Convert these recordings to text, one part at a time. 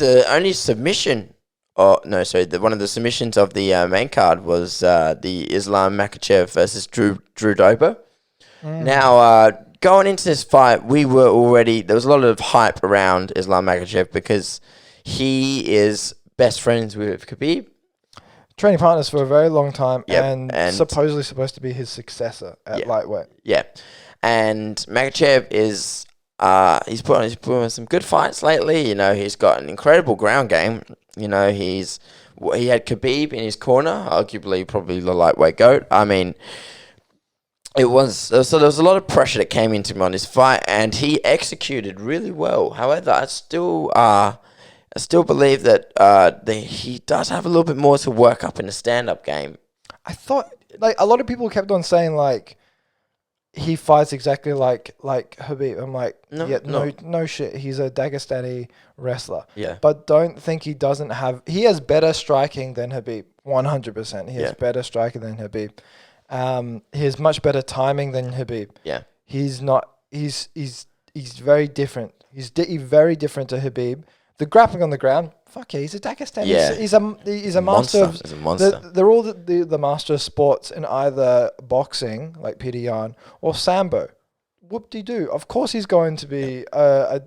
the only submission, one of the submissions of the main card was the Islam Makhachev versus Drew Dober. Now, going into this fight, there was a lot of hype around Islam Makhachev because he is best friends with Khabib. Training partners for a very long time, and supposedly supposed to be his successor at lightweight. Yeah, and Makhachev is he's put on some good fights lately. You know, he's got an incredible ground game. You know, he had Khabib in his corner, arguably probably the lightweight GOAT. I mean, there was a lot of pressure that came into him on this fight, and he executed really well. However, I still believe that he does have a little bit more to work up in the stand-up game. I thought, like, a lot of people kept on saying, like, he fights exactly like Khabib. I'm like, no shit. He's a Dagestani wrestler. Yeah. But don't think he doesn't have... He has better striking than Khabib. 100%. He has better striking than Khabib. He has much better timing than Khabib. Yeah. He's very different. He's very different to Khabib. The grappling on the ground, fuck yeah, he's a Dagestani. Yeah. He's a master of... He's a monster. They're all the master of sports in either boxing, like Peter Yan, or Sambo. Whoop-de-doo. Of course he's going to be a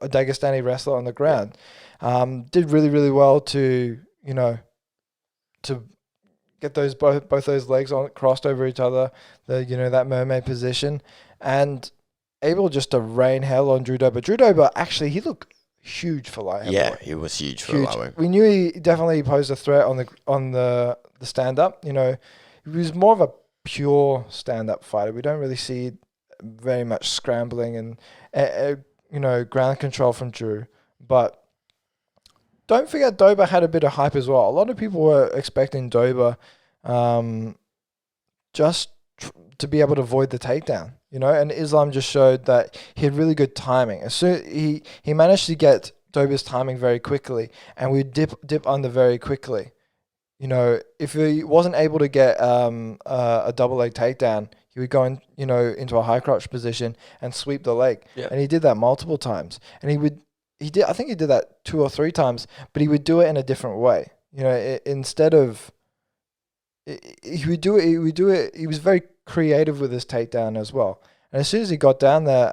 Dagestani wrestler on the ground. Did really, really well to get those both those legs crossed over each other, that mermaid position, and able just to rain hell on Drew Dober. Drew Dober, actually, he looked huge for light heavyweight. Yeah, he was huge for lightweight. We knew he definitely posed a threat on the stand up. You know, he was more of a pure stand up fighter. We don't really see very much scrambling and ground control from Drew. But don't forget, Dober had a bit of hype as well. A lot of people were expecting Dober just to be able to avoid the takedown. And Islam just showed that he had really good timing. As soon he managed to get Dober's timing very quickly, and we dip under very quickly. If he wasn't able to get a double leg takedown, he would go into a high crotch position and sweep the leg. Yeah. And he did that multiple times. And I think he did that 2 or 3 times, but he would do it in a different way. Instead of he would do it. He was very creative with his takedown as well. And as soon as he got down there,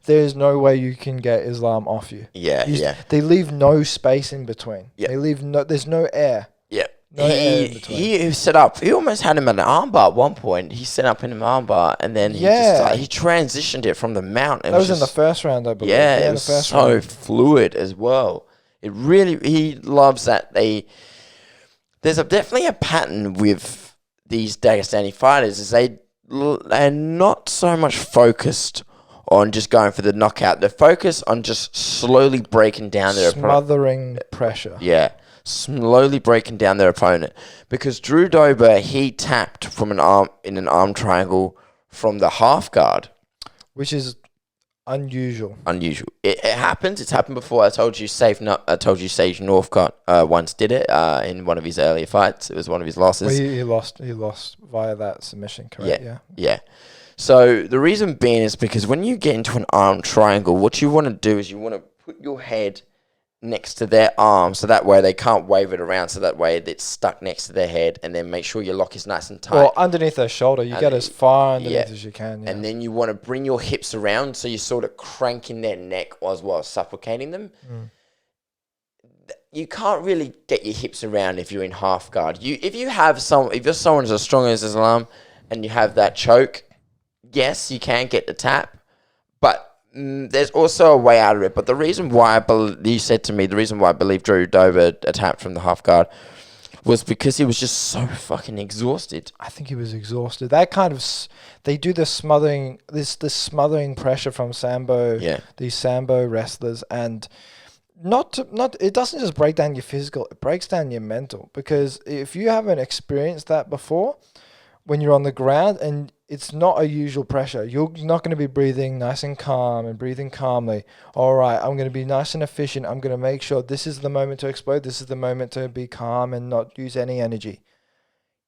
there's no way you can get Islam off you. Yeah. They leave no space in between. Yeah. There's no air. Yeah. No air in between. He set up. He almost had him at an armbar at one point. He set up in an armbar, and then he transitioned it from the mount. That was in the first round, I believe. Yeah, it was so fluid as well. He loves that there's definitely a pattern with these Dagestani fighters is they're not so much focused on just going for the knockout. They're focused on just slowly breaking down their opponent. Smothering pressure. Yeah, slowly breaking down their opponent. Because Drew Dober, he tapped from an arm triangle from the half guard. Which is unusual. It happens. It's happened before. I told you Sage Northcott once did it in one of his earlier fights. It was one of his losses. Well, he lost via that submission, correct? Yeah. So the reason being is because when you get into an arm triangle, what you want to do is you want to put your head next to their arm, so that way they can't wave it around, so that way it's stuck next to their head, and then make sure your lock is nice and tight. Or underneath their shoulder. You get as far underneath as you can. Yeah. And then you want to bring your hips around, so you're sort of cranking their neck as well as suffocating them. You can't really get your hips around if you're in half guard. If you're someone as strong as Islam and you have that choke, yes, you can get the tap, but there's also a way out of it. But the reason why the reason why I believe Drew Dober attacked from the half guard was because he was just so fucking exhausted. I think he was exhausted. That kind of they do the smothering, this smothering pressure from Sambo. Yeah. These Sambo wrestlers, and not it doesn't just break down your physical, it breaks down your mental. Because if you haven't experienced that before, when you're on the ground and it's not a usual pressure, you're not going to be breathing nice and calm and breathing calmly. All right, I'm going to be nice and efficient. I'm going to make sure this is the moment to explode. This is the moment to be calm and not use any energy.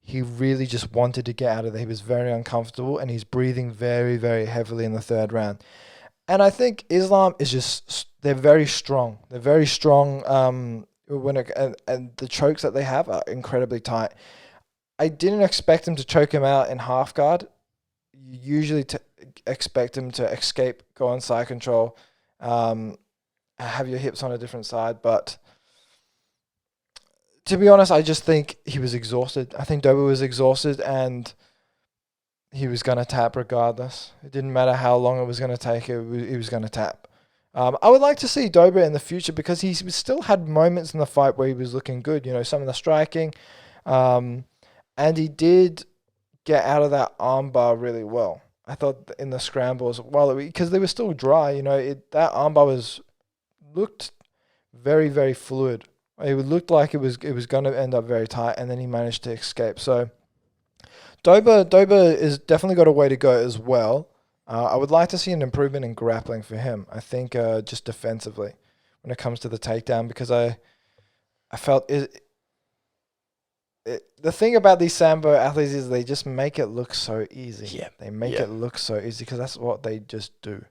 He really just wanted to get out of there. He was very uncomfortable, and he's breathing very, very heavily in the third round. And I think Islam is they're very strong. They're very strong. And the chokes that they have are incredibly tight. I didn't expect him to choke him out in half guard. You usually expect him to escape, go on side control, have your hips on a different side. But to be honest, I just think he was exhausted. I think Dober was exhausted and he was going to tap regardless. It didn't matter how long it was going to take, he was going to tap. I would like to see Dober in the future because he still had moments in the fight where he was looking good. Some of the striking. And he did get out of that armbar really well. I thought in the scrambles, because they were still dry, that armbar looked very, very fluid. It looked like it was going to end up very tight, and then he managed to escape. So Dober is definitely got a way to go as well. I would like to see an improvement in grappling for him. I think just defensively when it comes to the takedown, because I felt the thing about these Sambo athletes is they just make it look so easy. Yeah. They make it look so easy because that's what they just do.